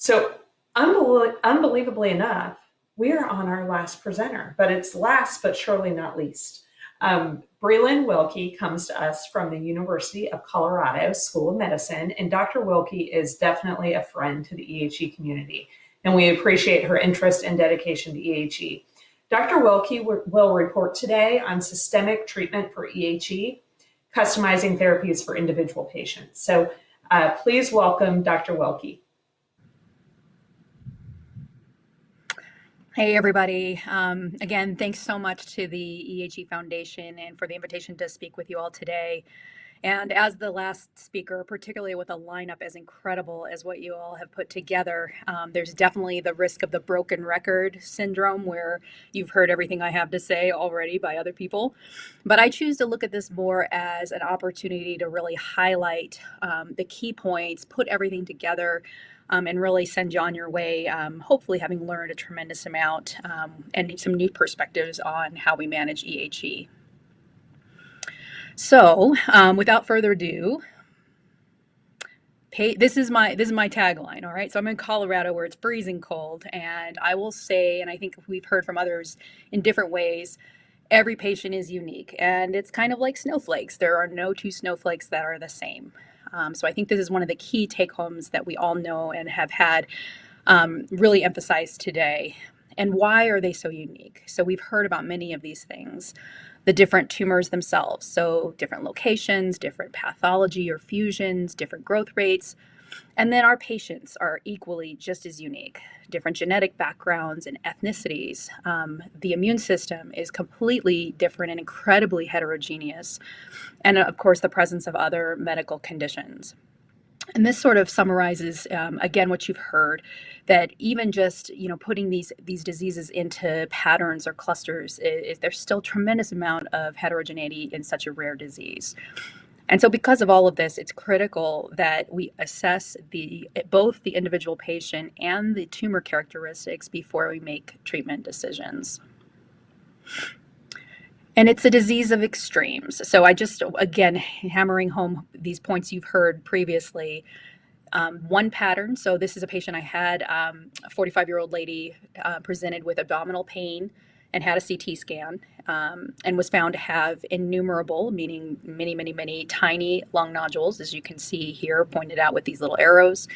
So, unbelievably enough, we are on our last presenter, but it's last but surely not least. Breelyn Wilky comes to us from the University of Colorado School of Medicine, and Dr. Wilky is definitely a friend to the EHE community, and we appreciate her interest and dedication to EHE. Dr. Wilky will report today on systemic treatment for EHE, customizing therapies for individual patients. So please welcome Dr. Wilky. Hey, everybody. Again, thanks so much to the EHE Foundation and for the invitation to speak with you all today. And as the last speaker, particularly with a lineup as incredible as what you all have put together, there's definitely the risk of the broken record syndrome where you've heard everything I have to say already by other people. But I choose to look at this more as an opportunity to really highlight the key points, put everything together, and really send you on your way, hopefully having learned a tremendous amount and some new perspectives on how we manage EHE. So, without further ado, this is my tagline. All right, so I'm in Colorado where it's freezing cold, and I will say, and I think we've heard from others in different ways, every patient is unique, and it's kind of like snowflakes. There are no two snowflakes that are the same. So I think this is one of the key take-homes that we all know and have had really emphasized today. And why are they so unique? So we've heard about many of these things. The different tumors themselves, so different locations, different pathology or fusions, different growth rates. And then our patients are equally just as unique, different genetic backgrounds and ethnicities. The immune system is completely different and incredibly heterogeneous. And of course, the presence of other medical conditions. And this sort of summarizes, again, what you've heard, that even just putting these diseases into patterns or clusters, there's still tremendous amount of heterogeneity in such a rare disease. And so because of all of this, it's critical that we assess both the individual patient and the tumor characteristics before we make treatment decisions. And it's a disease of extremes. So I just, again, hammering home these points you've heard previously. One pattern, so this is a patient I had, a 45-year-old lady presented with abdominal pain and had a CT scan and was found to have innumerable, meaning many tiny lung nodules, as you can see here pointed out with these little arrows.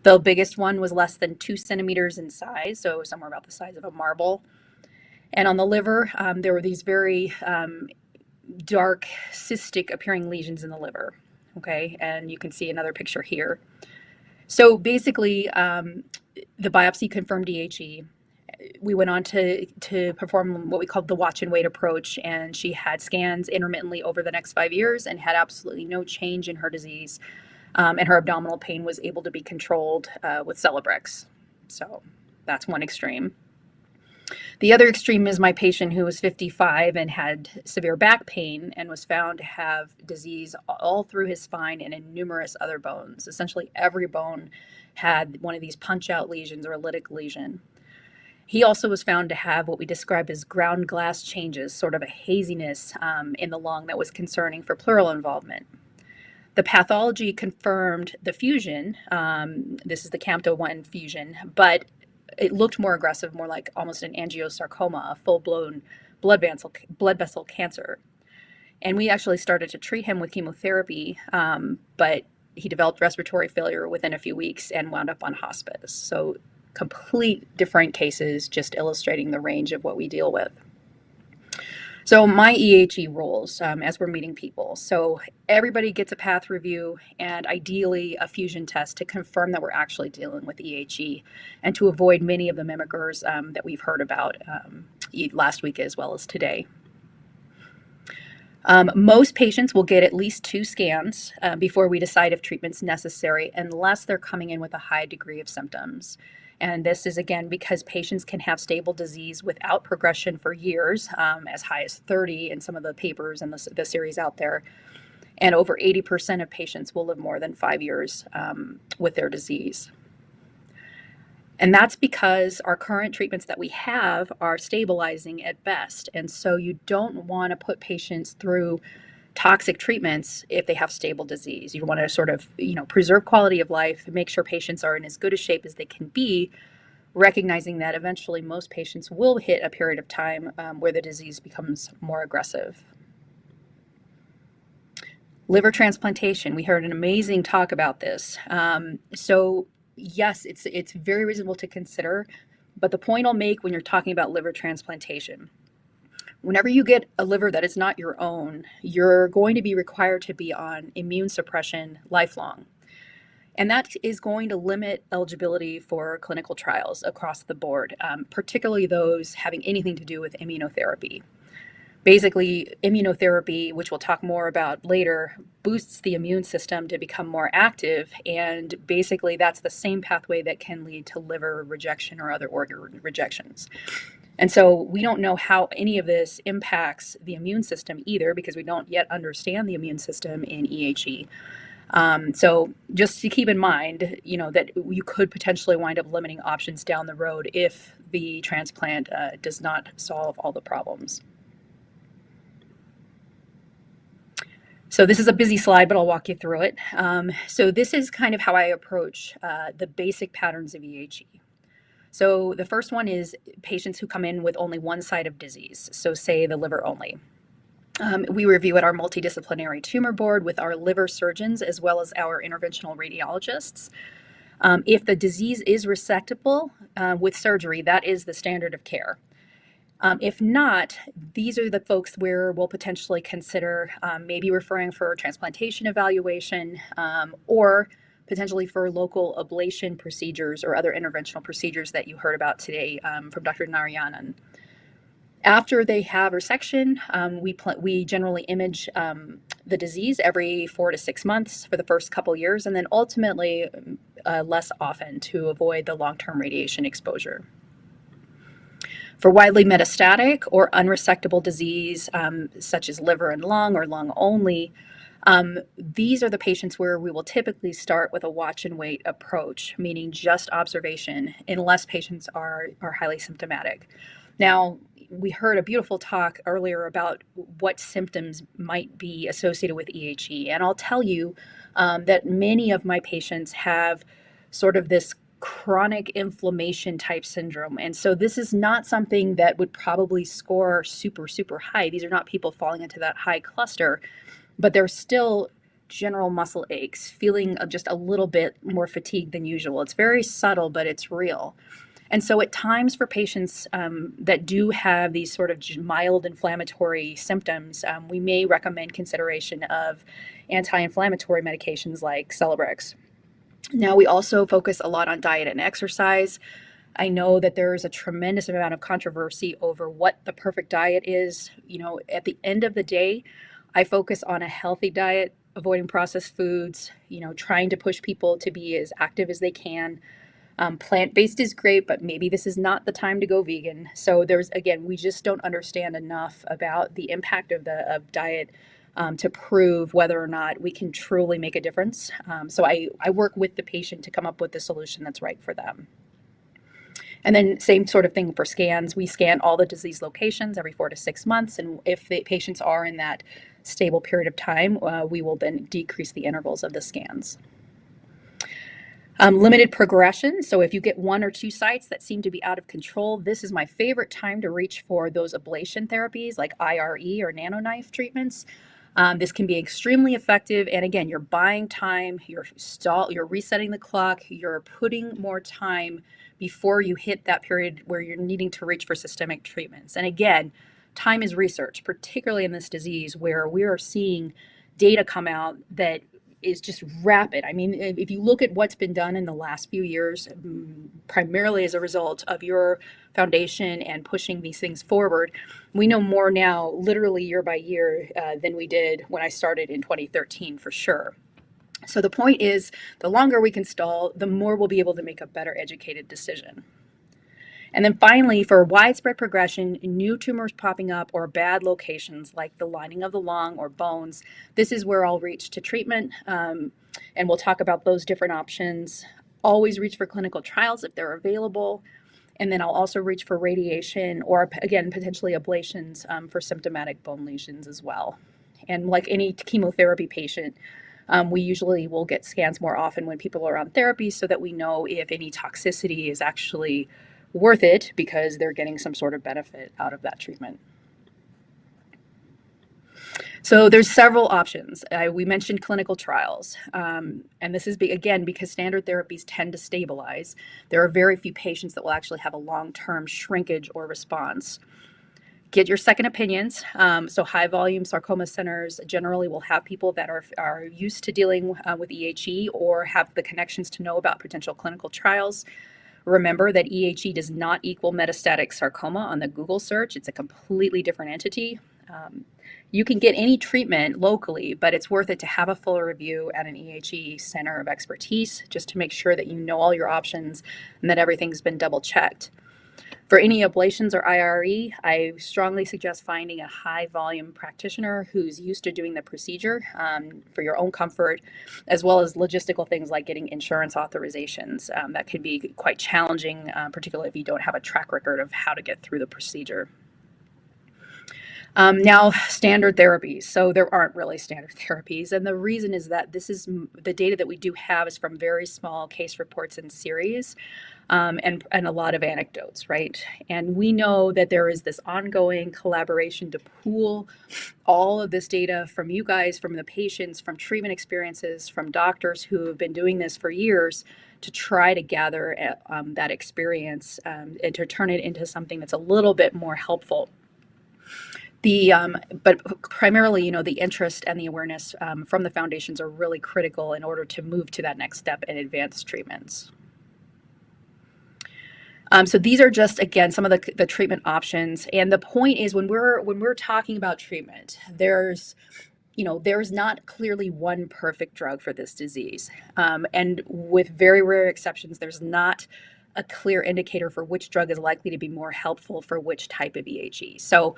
The biggest one was less than 2 centimeters in size, so somewhere about the size of a marble. And on the liver, there were these very dark cystic appearing lesions in the liver. Okay, and you can see another picture here. So basically, the biopsy confirmed EHE. We went on to perform what we called the watch and wait approach, and she had scans intermittently over the next 5 years and had absolutely no change in her disease, and her abdominal pain was able to be controlled with Celebrex. So that's one extreme. The other extreme is my patient who was 55 and had severe back pain and was found to have disease all through his spine and in numerous other bones. Essentially every bone had one of these punch-out lesions or a lytic lesion. He also was found to have what we describe as ground glass changes, sort of a haziness in the lung that was concerning for pleural involvement. The pathology confirmed the fusion. This is the CAMTA1 fusion, but it looked more aggressive, more like almost an angiosarcoma, a full-blown blood vessel cancer. And we actually started to treat him with chemotherapy, but he developed respiratory failure within a few weeks and wound up on hospice. So complete different cases, just illustrating the range of what we deal with. So my EHE rules as we're meeting people. So everybody gets a path review and ideally a fusion test to confirm that we're actually dealing with EHE and to avoid many of the mimickers that we've heard about last week as well as today. Most patients will get at least 2 scans before we decide if treatment's necessary unless they're coming in with a high degree of symptoms. And this is, again, because patients can have stable disease without progression for years, as high as 30 in some of the papers and the series out there. And over 80% of patients will live more than 5 years with their disease. And that's because our current treatments that we have are stabilizing at best. And so you don't want to put patients through toxic treatments if they have stable disease. You want to sort of, preserve quality of life, make sure patients are in as good a shape as they can be, recognizing that eventually most patients will hit a period of time where the disease becomes more aggressive. Liver transplantation. We heard an amazing talk about this. So yes, it's very reasonable to consider, but the point I'll make when you're talking about liver transplantation, whenever you get a liver that is not your own, you're going to be required to be on immune suppression lifelong. And that is going to limit eligibility for clinical trials across the board, particularly those having anything to do with immunotherapy. Basically, immunotherapy, which we'll talk more about later, boosts the immune system to become more active. And basically, that's the same pathway that can lead to liver rejection or other organ rejections. And so we don't know how any of this impacts the immune system either, because we don't yet understand the immune system in EHE. So just to keep in mind, that you could potentially wind up limiting options down the road if the transplant does not solve all the problems. So this is a busy slide, but I'll walk you through it. So this is kind of how I approach the basic patterns of EHE. So the first one is patients who come in with only one side of disease, so say the liver only. We review at our multidisciplinary tumor board with our liver surgeons as well as our interventional radiologists. If the disease is resectable with surgery, that is the standard of care. If not, these are the folks where we'll potentially consider maybe referring for transplantation evaluation or potentially for local ablation procedures or other interventional procedures that you heard about today from Dr. Narayanan. After they have resection, we generally image the disease every 4 to 6 months for the first couple years, and then ultimately less often to avoid the long-term radiation exposure. For widely metastatic or unresectable disease, such as liver and lung or lung only, these are the patients where we will typically start with a watch and wait approach, meaning just observation, unless patients are highly symptomatic. Now, we heard a beautiful talk earlier about what symptoms might be associated with EHE, and I'll tell you that many of my patients have sort of this chronic inflammation type syndrome. And so this is not something that would probably score super, super high. These are not people falling into that high cluster, but they're still general muscle aches, feeling just a little bit more fatigued than usual. It's very subtle, but it's real. And so at times for patients that do have these sort of mild inflammatory symptoms, we may recommend consideration of anti-inflammatory medications like Celebrex. Now, we also focus a lot on diet and exercise. I know that there is a tremendous amount of controversy over what the perfect diet is. At the end of the day, I focus on a healthy diet, avoiding processed foods, trying to push people to be as active as they can. Plant-based is great, but maybe this is not the time to go vegan. So we just don't understand enough about the impact of diet to prove whether or not we can truly make a difference. So I work with the patient to come up with the solution that's right for them. And then same sort of thing for scans. We scan all the disease locations every 4 to 6 months. And if the patients are in that stable period of time, we will then decrease the intervals of the scans. Limited progression. So if you get 1 or 2 sites that seem to be out of control, this is my favorite time to reach for those ablation therapies like IRE or nanoknife treatments. This can be extremely effective. And again, you're buying time, you're resetting the clock, you're putting more time before you hit that period where you're needing to reach for systemic treatments. And again, time is research, particularly in this disease where we are seeing data come out that is just rapid. I mean, if you look at what's been done in the last few years, primarily as a result of your foundation and pushing these things forward, we know more now, literally year by year, than we did when I started in 2013, for sure. So the point is, the longer we can stall, the more we'll be able to make a better educated decision. And then finally, for widespread progression, new tumors popping up or bad locations like the lining of the lung or bones, this is where I'll reach to treatment. And we'll talk about those different options. Always reach for clinical trials if they're available. And then I'll also reach for radiation or, again, potentially ablations for symptomatic bone lesions as well. And like any chemotherapy patient, we usually will get scans more often when people are on therapy so that we know if any toxicity is actually worth it because they're getting some sort of benefit out of that treatment. So there's several options. We mentioned clinical trials, and this is again because standard therapies tend to stabilize. There are very few patients that will actually have a long-term shrinkage or response. Get your second opinions. So high volume sarcoma centers generally will have people that are used to dealing with EHE or have the connections to know about potential clinical trials. Remember that EHE does not equal metastatic sarcoma on the Google search. It's a completely different entity. You can get any treatment locally, but it's worth it to have a full review at an EHE center of expertise just to make sure that you know all your options and that everything's been double checked. For any ablations or IRE, I strongly suggest finding a high volume practitioner who's used to doing the procedure for your own comfort, as well as logistical things like getting insurance authorizations. That can be quite challenging, particularly if you don't have a track record of how to get through the procedure. Now, standard therapies. So there aren't really standard therapies. And the reason is that this is the data that we do have is from very small case reports in series and a lot of anecdotes, right? And we know that there is this ongoing collaboration to pool all of this data from you guys, from the patients, from treatment experiences, from doctors who have been doing this for years to try to gather that experience and to turn it into something that's a little bit more helpful. But primarily, the interest and the awareness from the foundations are really critical in order to move to that next step in advanced treatments. So these are just, again, some of the treatment options. And the point is when we're talking about treatment, there's not clearly one perfect drug for this disease. And with very rare exceptions, there's not a clear indicator for which drug is likely to be more helpful for which type of EHE. So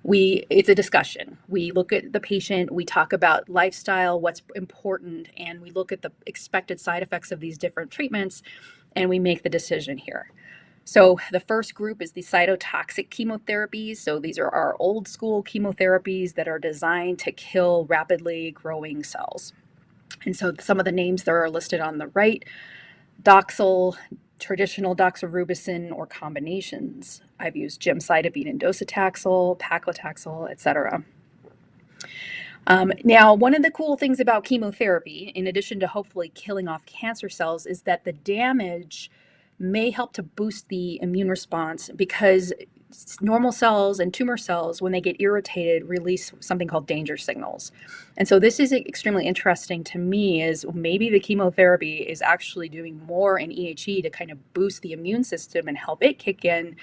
it's a discussion. We look at the patient, we talk about lifestyle, what's important, and we look at the expected side effects of these different treatments, and we make the decision here. So the first group is the cytotoxic chemotherapies. So these are our old school chemotherapies that are designed to kill rapidly growing cells. And so some of the names that are listed on the right: Doxil, traditional doxorubicin or combinations. I've used gemcitabine and docetaxel, paclitaxel, etc. Now, one of the cool things about chemotherapy, in addition to hopefully killing off cancer cells, is that the damage may help to boost the immune response because normal cells and tumor cells, when they get irritated, release something called danger signals. And so this is extremely interesting to me, is maybe the chemotherapy is actually doing more in EHE to kind of boost the immune system and help it kick in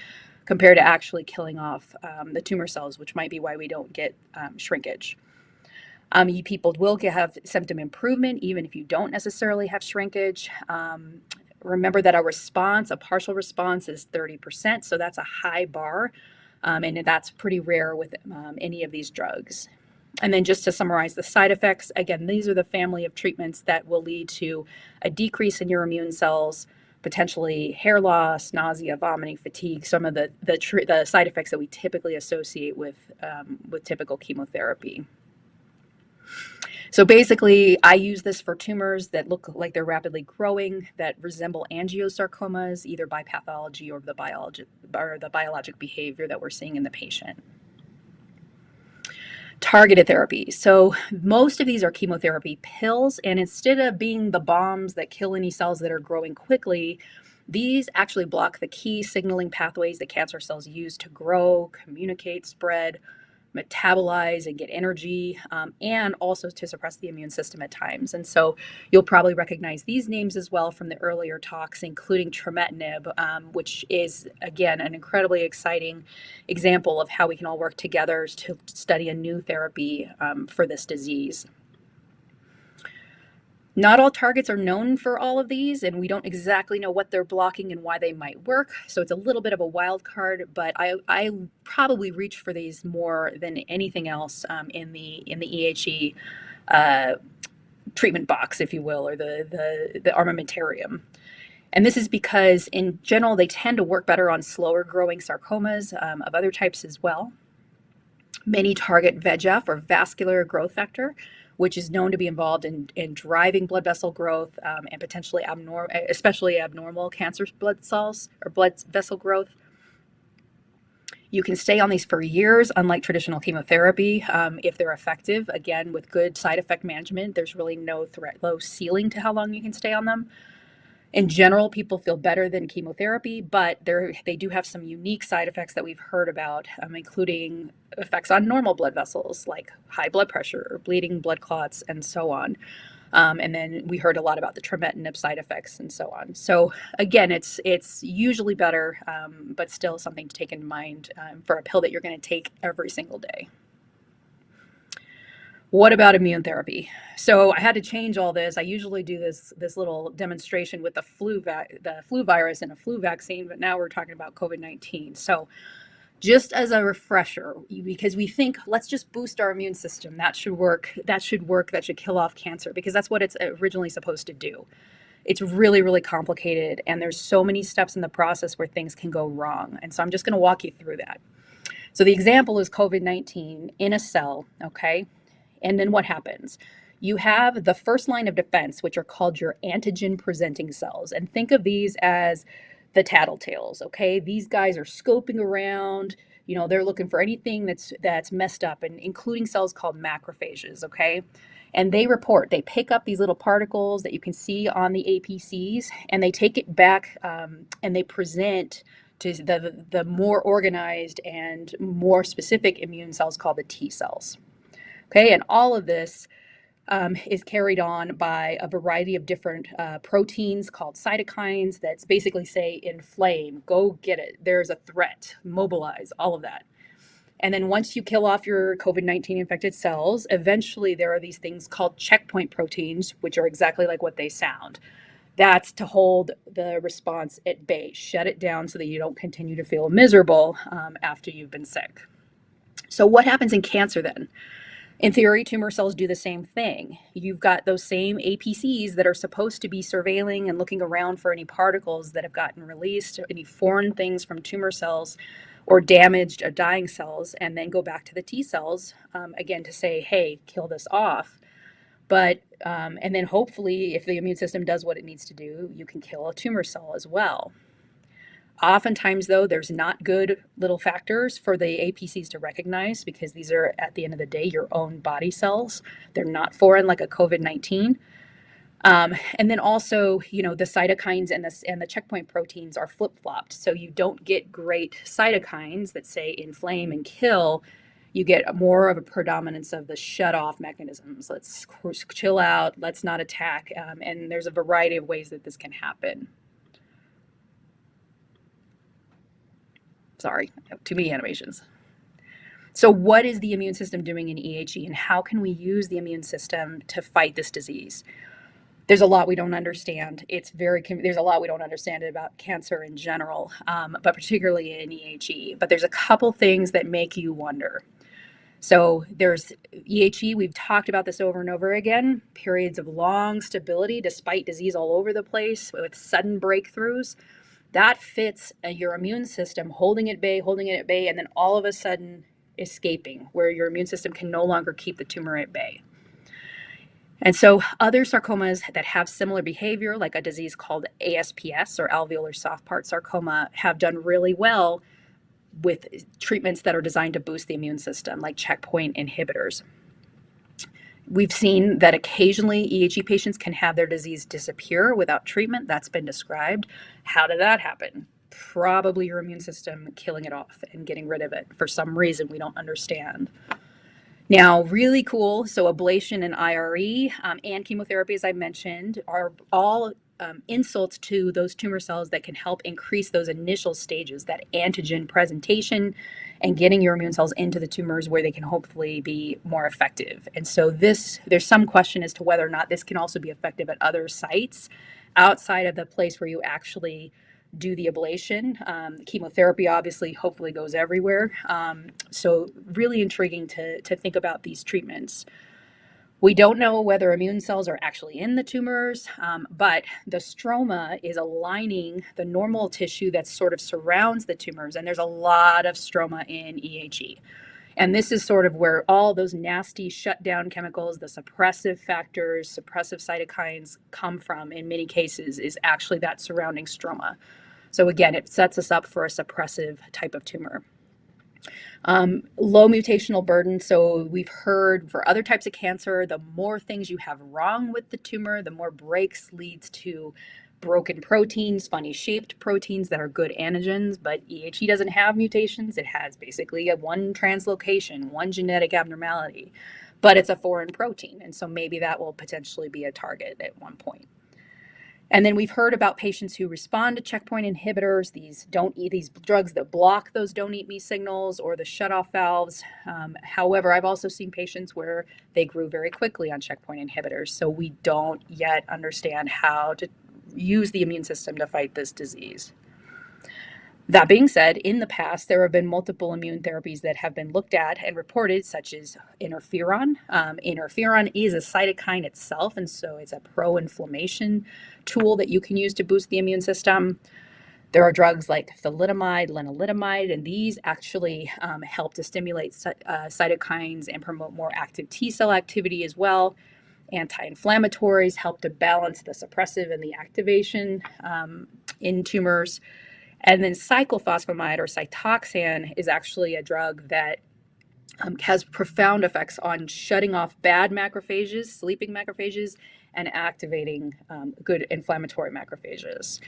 compared to actually killing off the tumor cells, which might be why we don't get shrinkage. You people will have symptom improvement even if you don't necessarily have shrinkage. Remember that a partial response is 30%, so that's a high bar, and that's pretty rare with any of these drugs. And then just to summarize the side effects, again, these are the family of treatments that will lead to a decrease in your immune cells, potentially hair loss, nausea, vomiting, fatigue, some of the side effects that we typically associate with typical chemotherapy. So basically, I use this for tumors that look like they're rapidly growing, that resemble angiosarcomas, either by pathology or the biologic behavior that we're seeing in the patient. Targeted therapy. So most of these are chemotherapy pills, and instead of being the bombs that kill any cells that are growing quickly, these actually block the key signaling pathways that cancer cells use to grow, communicate, spread, metabolize, and get energy, and also to suppress the immune system at times. And so you'll probably recognize these names as well from the earlier talks, including trametinib, which is, again, an incredibly exciting example of how we can all work together to study a new therapy for this disease. Not all targets are known for all of these, and we don't exactly know what they're blocking and why they might work. So it's a little bit of a wild card, but I probably reach for these more than anything else in the EHE treatment box, if you will, or the armamentarium. And this is because in general, they tend to work better on slower growing sarcomas of other types as well. Many target VEGF or vascular growth factor, which is known to be involved in driving blood vessel growth and potentially especially abnormal cancer blood cells or blood vessel growth. You can stay on these for years, unlike traditional chemotherapy, if they're effective. Again, with good side effect management, there's really no low ceiling to how long you can stay on them. In general, people feel better than chemotherapy, but they do have some unique side effects that we've heard about, including effects on normal blood vessels like high blood pressure, bleeding, blood clots, and so on. And then we heard a lot about the trametinib side effects and so on. So again, it's usually better, but still something to take in mind for a pill that you're going to take every single day. What about immune therapy? So I had to change all this. I usually do this little demonstration with the flu virus and a flu vaccine, but now we're talking about COVID-19. So just as a refresher, because we think let's just boost our immune system, that should work, that should kill off cancer, because that's what it's originally supposed to do. It's really, really complicated, and there's so many steps in the process where things can go wrong. And so I'm just going to walk you through that. So the example is COVID-19 in a cell, okay? And then what happens? You have the first line of defense, which are called your antigen presenting cells. And think of these as the tattletales, okay? These guys are scoping around, they're looking for anything that's messed up, and including cells called macrophages, okay? And they pick up these little particles that you can see on the APCs, and they take it back and they present to the more organized and more specific immune cells called the T cells. Okay, and all of this is carried on by a variety of different proteins called cytokines that's basically say inflame, go get it, there's a threat, mobilize, all of that. And then once you kill off your COVID-19 infected cells, eventually there are these things called checkpoint proteins, which are exactly like what they sound. That's to hold the response at bay, shut it down so that you don't continue to feel miserable after you've been sick. So what happens in cancer then? In theory, tumor cells do the same thing. You've got those same APCs that are supposed to be surveilling and looking around for any particles that have gotten released, any foreign things from tumor cells or damaged or dying cells, and then go back to the T cells, again, to say, hey, kill this off. But, and then hopefully, if the immune system does what it needs to do, you can kill a tumor cell as well. Oftentimes, though, there's not good little factors for the APCs to recognize, because these are, at the end of the day, your own body cells. They're not foreign like a COVID-19. And then also, the cytokines and the checkpoint proteins are flip-flopped. So you don't get great cytokines that say inflame and kill. You get more of a predominance of the shut-off mechanisms. Let's chill out, let's not attack. And there's a variety of ways that this can happen. Sorry, too many animations. So what is the immune system doing in EHE, and how can we use the immune system to fight this disease? There's a lot we don't understand. There's a lot we don't understand about cancer in general, but particularly in EHE. But there's a couple things that make you wonder. So there's EHE, we've talked about this over and over again, periods of long stability despite disease all over the place with sudden breakthroughs. That fits your immune system, holding it at bay, and then all of a sudden escaping, where your immune system can no longer keep the tumor at bay. And so other sarcomas that have similar behavior, like a disease called ASPS or alveolar soft part sarcoma, have done really well with treatments that are designed to boost the immune system, like checkpoint inhibitors. We've seen that occasionally EHE patients can have their disease disappear without treatment. That's been described. How did that happen? Probably your immune system killing it off and getting rid of it for some reason we don't understand. Now, really cool. So ablation and IRE and chemotherapy, as I mentioned, are all insults to those tumor cells that can help increase those initial stages, that antigen presentation and getting your immune cells into the tumors where they can hopefully be more effective. And so there's some question as to whether or not this can also be effective at other sites outside of the place where you actually do the ablation. Chemotherapy obviously hopefully goes everywhere. So really intriguing to think about these treatments. We don't know whether immune cells are actually in the tumors, but the stroma is aligning the normal tissue that sort of surrounds the tumors, and there's a lot of stroma in EHE. And this is sort of where all those nasty shutdown chemicals, the suppressive factors, suppressive cytokines come from in many cases, is actually that surrounding stroma. So again, it sets us up for a suppressive type of tumor. Low mutational burden. So we've heard for other types of cancer, the more things you have wrong with the tumor, the more breaks leads to broken proteins, funny shaped proteins that are good antigens. But EHE doesn't have mutations. It has basically a one translocation, one genetic abnormality, but it's a foreign protein. And so maybe that will potentially be a target at one point. And then we've heard about patients who respond to checkpoint inhibitors, these drugs that block those don't eat me signals or the shutoff valves. However, I've also seen patients where they grew very quickly on checkpoint inhibitors. So we don't yet understand how to use the immune system to fight this disease. That being said, in the past, there have been multiple immune therapies that have been looked at and reported, such as interferon. Interferon is a cytokine itself, and so it's a pro-inflammation tool that you can use to boost the immune system. There are drugs like thalidomide, lenalidomide, and these actually help to stimulate cytokines and promote more active T cell activity as well. Anti-inflammatories help to balance the suppressive and the activation in tumors. And then cyclophosphamide or cytoxan is actually a drug that has profound effects on shutting off bad macrophages, sleeping macrophages, and activating good inflammatory macrophages.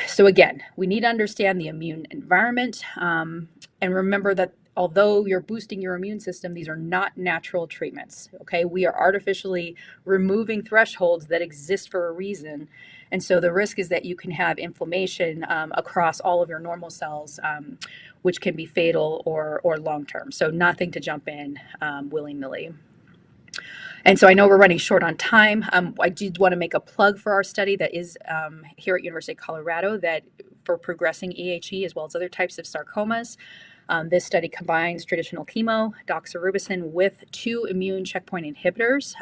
So again, we need to understand the immune environment and remember that although you're boosting your immune system, these are not natural treatments. Okay, we are artificially removing thresholds that exist for a reason. And so the risk is that you can have inflammation across all of your normal cells, which can be fatal or long-term. So nothing to jump in willy-nilly. And so I know we're running short on time. I did want to make a plug for our study that is here at University of Colorado that for progressing EHE as well as other types of sarcomas. This study combines traditional chemo, doxorubicin, with 2 immune checkpoint inhibitors.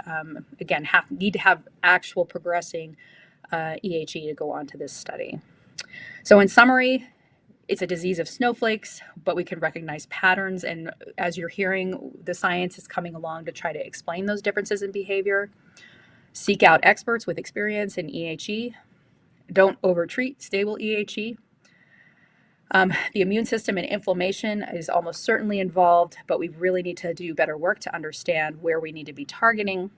Again, need to have actual progressing EHE to go on to this study. So in summary, it's a disease of snowflakes, but we can recognize patterns. And as you're hearing, the science is coming along to try to explain those differences in behavior. Seek out experts with experience in EHE. Don't overtreat stable EHE. The immune system and inflammation is almost certainly involved, but we really need to do better work to understand where we need to be targeting.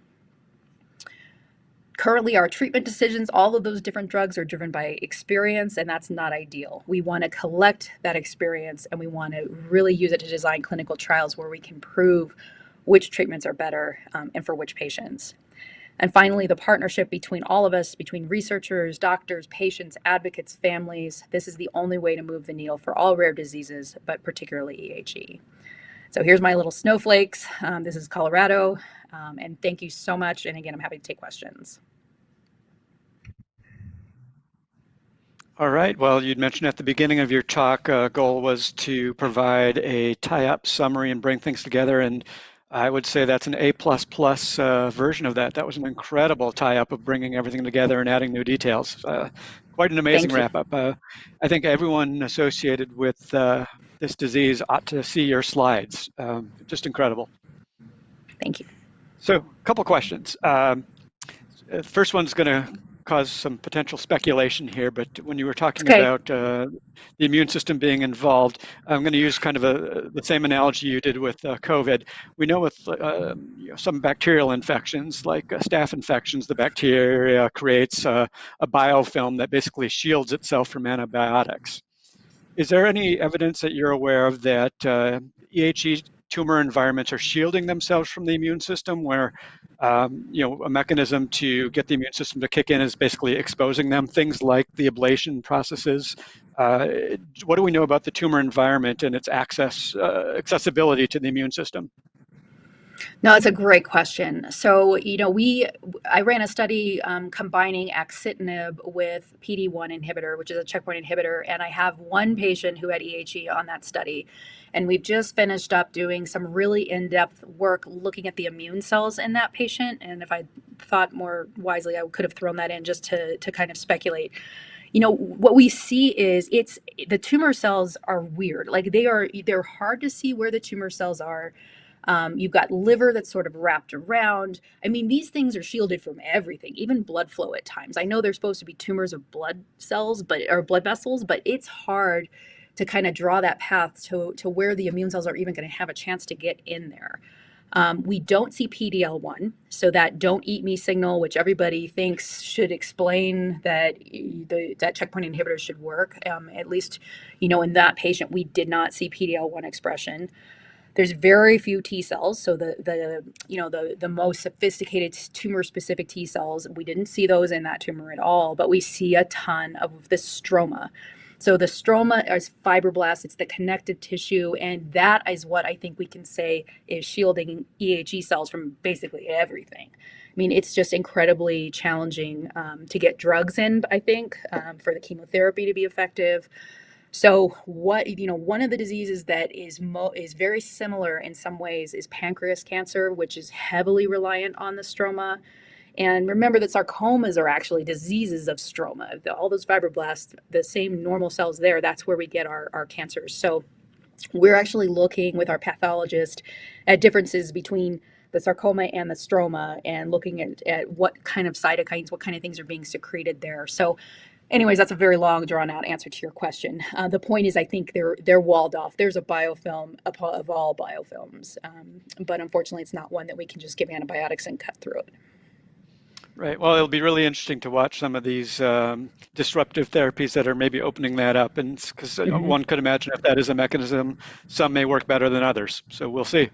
Currently, our treatment decisions, all of those different drugs are driven by experience, and that's not ideal. We want to collect that experience, and we want to really use it to design clinical trials where we can prove which treatments are better and for which patients. And finally, the partnership between all of us, between researchers, doctors, patients, advocates, families, this is the only way to move the needle for all rare diseases, but particularly EHE. So here's my little snowflakes. This is Colorado, and thank you so much. And again, I'm happy to take questions. All right. Well, you'd mentioned at the beginning of your talk, goal was to provide a tie-up summary and bring things together. And I would say that's an A++ version of that. That was an incredible tie-up of bringing everything together and adding new details. Quite an amazing wrap-up. I think everyone associated with this disease ought to see your slides. Just incredible. Thank you. So, a couple questions. First one's going to cause some potential speculation here, but when you were talking about the immune system being involved, I'm going to use kind of the same analogy you did with COVID. We know with some bacterial infections, like staph infections, the bacteria creates a biofilm that basically shields itself from antibiotics. Is there any evidence that you're aware of that EHE tumor environments are shielding themselves from the immune system, where a mechanism to get the immune system to kick in is basically exposing them, things like the ablation processes? What do we know about the tumor environment and its accessibility to the immune system? No, it's a great question. So, I ran a study combining axitinib with PD-1 inhibitor, which is a checkpoint inhibitor, and I have one patient who had EHE on that study. And we've just finished up doing some really in-depth work looking at the immune cells in that patient. And if I thought more wisely, I could have thrown that in just to kind of speculate. What we see is the tumor cells are weird. Like they're hard to see where the tumor cells are. You've got liver that's sort of wrapped around. I mean, these things are shielded from everything, even blood flow at times. I know they're supposed to be tumors of blood cells, or blood vessels, but it's hard to kind of draw that path to where the immune cells are even going to have a chance to get in there. We don't see PD-L1, so that don't eat me signal, which everybody thinks should explain that that checkpoint inhibitors should work. At least, in that patient, we did not see PD-L1 expression. There's very few T cells, so the most sophisticated tumor specific T cells, we didn't see those in that tumor at all, but we see a ton of the stroma. So the stroma is fibroblasts, it's the connective tissue, and that is what I think we can say is shielding EHE cells from basically everything. I mean, it's just incredibly challenging to get drugs in, I think, for the chemotherapy to be effective. So one of the diseases that is very similar in some ways is pancreas cancer, which is heavily reliant on the stroma. And remember that sarcomas are actually diseases of stroma. All those fibroblasts, the same normal cells there, that's where we get our cancers. So we're actually looking with our pathologist at differences between the sarcoma and the stroma and looking at what kind of cytokines, what kind of things are being secreted there. So anyways, that's a very long, drawn-out answer to your question. The point is, I think they're walled off. There's a biofilm of all biofilms, but unfortunately, it's not one that we can just give antibiotics and cut through it. Right. Well, it'll be really interesting to watch some of these disruptive therapies that are maybe opening that up, and because Mm-hmm. one could imagine if that is a mechanism, some may work better than others. So we'll see.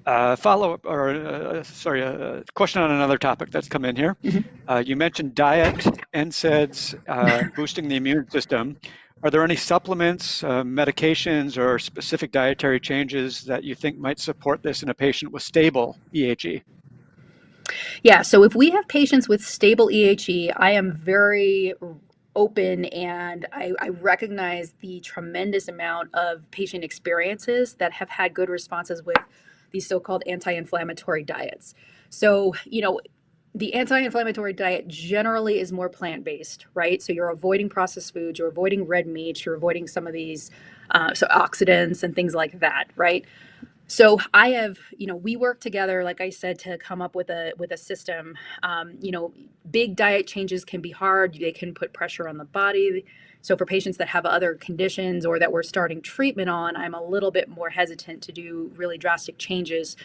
Follow up, or sorry, a question on another topic that's come in here. Mm-hmm. You mentioned diet, NSAIDs, boosting the immune system. Are there any supplements, medications, or specific dietary changes that you think might support this in a patient with stable EHE? Yeah, so if we have patients with stable EHE, I am very open and I recognize the tremendous amount of patient experiences that have had good responses with these so-called anti-inflammatory diets. So, the anti-inflammatory diet generally is more plant-based, right? So you're avoiding processed foods, you're avoiding red meat, you're avoiding some of these so oxidants and things like that, right? So I have, we work together, like I said, to come up with a system. Big diet changes can be hard. They can put pressure on the body. So for patients that have other conditions or that we're starting treatment on, I'm a little bit more hesitant to do really drastic changes.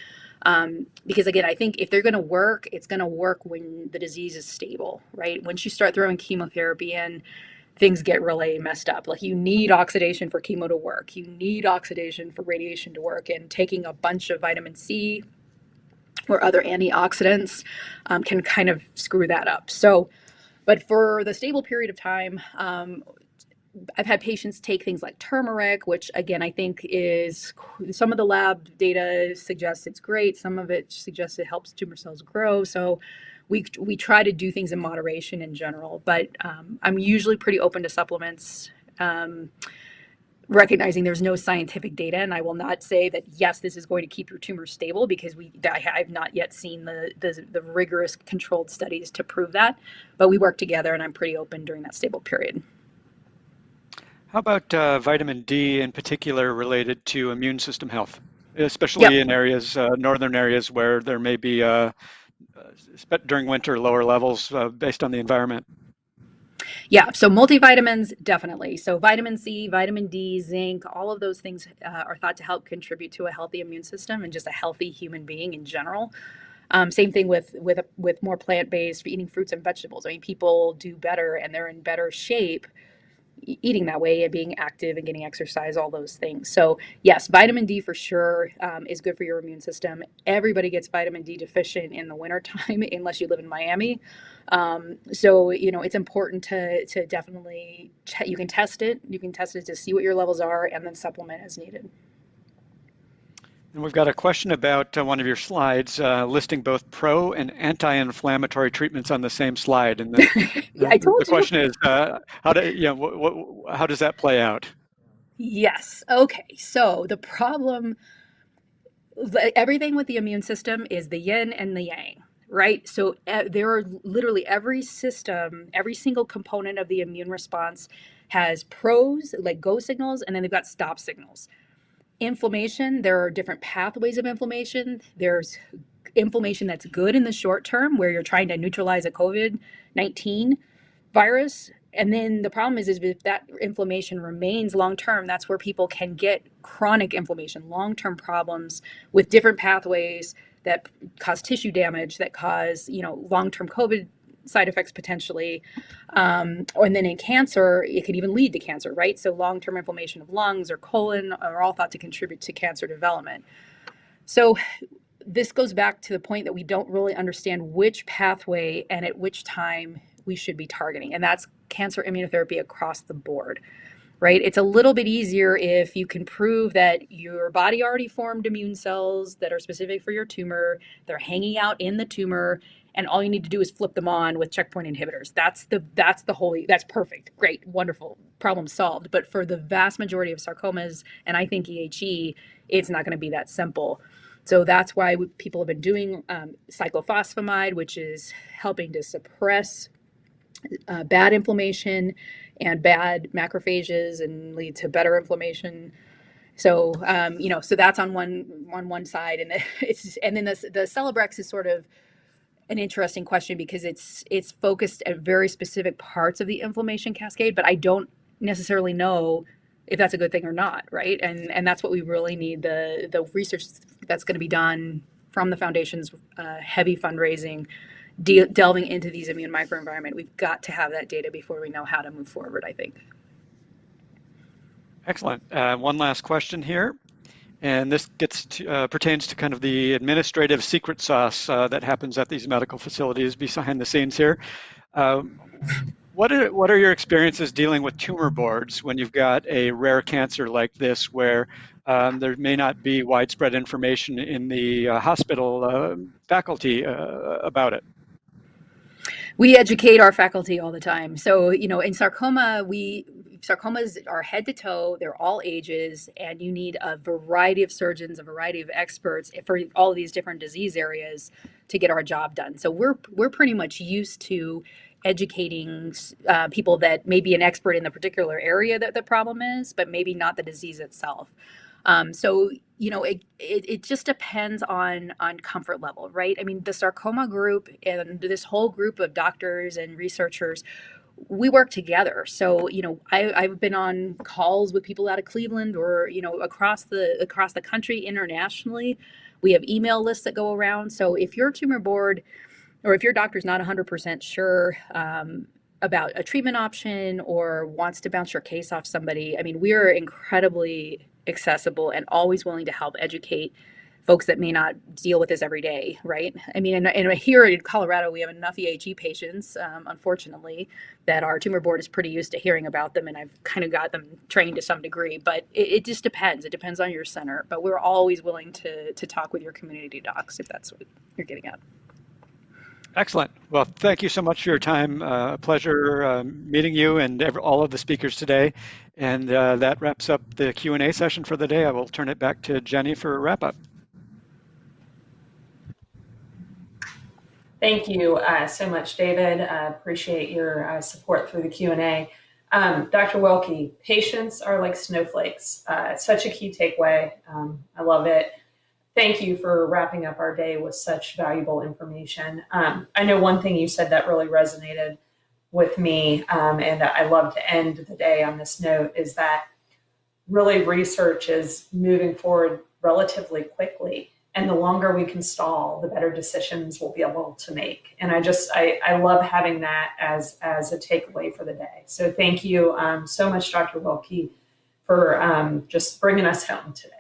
Because again, I think if they're going to work, it's going to work when the disease is stable, right? Once you start throwing chemotherapy in, things get really messed up. Like you need oxidation for chemo to work. You need oxidation for radiation to work. And taking a bunch of vitamin C or other antioxidants can kind of screw that up. So, but for the stable period of time, I've had patients take things like turmeric, which again, I think is some of the lab data suggests it's great. Some of it suggests it helps tumor cells grow. So we try to do things in moderation in general, but I'm usually pretty open to supplements, recognizing there's no scientific data. And I will not say that, yes, this is going to keep your tumor stable because I've not yet seen the rigorous controlled studies to prove that, but we work together and I'm pretty open during that stable period. How about vitamin D in particular related to immune system health, especially Yep. in areas, northern areas where there may be, during winter, lower levels based on the environment? Yeah, so multivitamins, definitely. So vitamin C, vitamin D, zinc, all of those things are thought to help contribute to a healthy immune system and just a healthy human being in general. Same thing with more plant-based, eating fruits and vegetables. I mean, people do better and they're in better shape eating that way and being active and getting exercise, all those things. So yes, vitamin D for sure is good for your immune system. Everybody gets vitamin D deficient in the wintertime unless you live in Miami. So it's important to definitely you can test it. You can test it to see what your levels are and then supplement as needed. And we've got a question about one of your slides listing both pro and anti-inflammatory treatments on the same slide. And I the told you. question is, how does that play out? Yes. Okay. So the problem, everything with the immune system is the yin and the yang. right? So there are literally every system, every single component of the immune response has pros, like go signals, and then they've got stop signals. Inflammation, there are different pathways of inflammation. There's inflammation that's good in the short term, where you're trying to neutralize a COVID-19 virus. And then the problem is if that inflammation remains long term, that's where people can get chronic inflammation, long term problems with different pathways that cause tissue damage, that cause, long term COVID side effects potentially. And then in cancer, it could even lead to cancer, right? So long term inflammation of lungs or colon are all thought to contribute to cancer development. So this goes back to the point that we don't really understand which pathway and at which time we should be targeting. And that's cancer immunotherapy across the board, right? It's a little bit easier if you can prove that your body already formed immune cells that are specific for your tumor. They're hanging out in the tumor, and all you need to do is flip them on with checkpoint inhibitors. That's perfect. Great. Wonderful. Problem solved. But for the vast majority of sarcomas, and I think EHE, it's not going to be that simple. So that's why people have been doing cyclophosphamide, which is helping to suppress bad inflammation and bad macrophages and lead to better inflammation. So so that's on one side, and then the Celebrex is sort of an interesting question because it's focused at very specific parts of the inflammation cascade, but I don't necessarily know if that's a good thing or not, right? And that's what we really need, the research that's going to be done from the foundation's heavy fundraising, delving into these immune microenvironment. We've got to have that data before we know how to move forward, I think. Excellent. One last question here, and this pertains to kind of the administrative secret sauce that happens at these medical facilities behind the scenes here. What are your experiences dealing with tumor boards when you've got a rare cancer like this, where there may not be widespread information in the hospital faculty about it? We educate our faculty all the time. So, in sarcoma, sarcomas are head to toe, they're all ages, and you need a variety of surgeons, a variety of experts for all of these different disease areas to get our job done. So we're pretty much used to educating people that may be an expert in the particular area that the problem is, but maybe not the disease itself. So it just depends on comfort level, right? I mean, the sarcoma group and this whole group of doctors and researchers, we work together. So I've been on calls with people out of Cleveland or across the country, internationally. We have email lists that go around. So if your tumor board or if your doctor's not 100% sure about a treatment option or wants to bounce your case off somebody, I mean, we are incredibly accessible and always willing to help educate folks that may not deal with this every day, right? I mean, and here in Colorado, we have enough EHE patients, unfortunately, that our tumor board is pretty used to hearing about them, and I've kind of got them trained to some degree, but it just depends. It depends on your center, but we're always willing to talk with your community docs if that's what you're getting at. Excellent. Well, thank you so much for your time. A pleasure meeting you and all of the speakers today. And that wraps up the Q&A session for the day. I will turn it back to Jenny for a wrap up. Thank you so much, David. Appreciate your support through the Q&A. Dr. Wilky, patients are like snowflakes. It's such a key takeaway. I love it. Thank you for wrapping up our day with such valuable information. I know one thing you said that really resonated with me, and I love to end the day on this note, is that really research is moving forward relatively quickly. And the longer we can stall, the better decisions we'll be able to make. And I love having that as a takeaway for the day. So thank you so much, Dr. Wilky, for just bringing us home today.